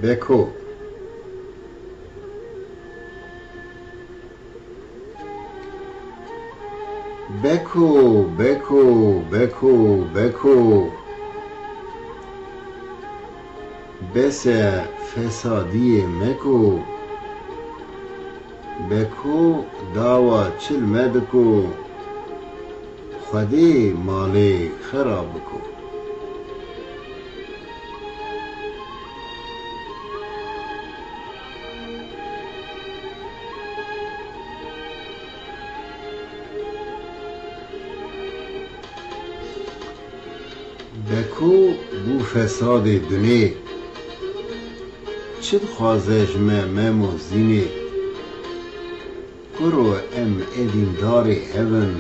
بکو بکو بکو بکو بکو بس فسادی مکو بکو داوا چل مدکو خودی مالی خراب کو بکو بو فساد دنی چد خوازش ممو زینی کرو ام ادین داری هون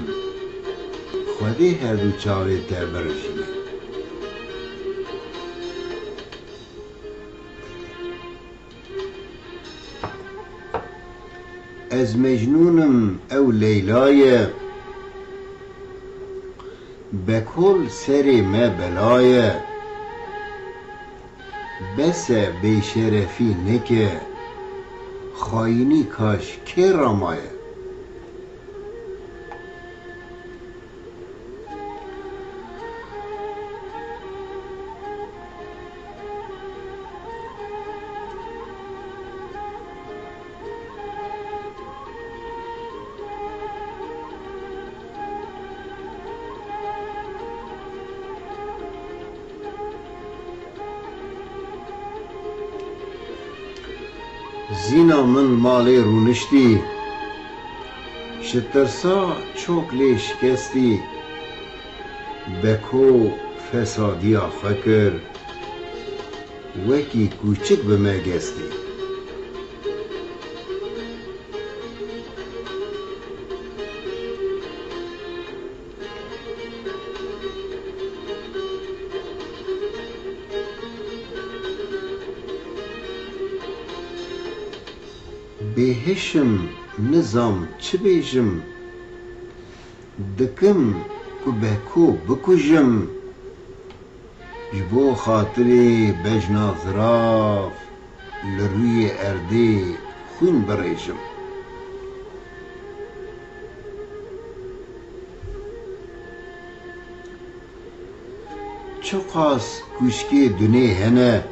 خودی هر دو چاوی در برشینی از مجنونم او لیلای بکل سری ما بلای بس بیشرفی نکه خاینی کاش که رامایه زینا من مالی رونشتی شترسا çok شکستی بکو فسادی آخکر وکی کوچک به مگستی بهشم نظام چه بیشم دکم کو بکو بکوژم جبو خاطری بجنا زراف لروی اردی خون بریشم چو قاس کوشکی دنی هنه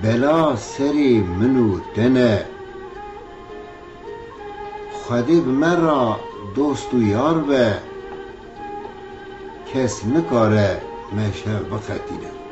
بلا سری منو تنه خودی مرا دوست و یار به کس نکاره مشه بخطینه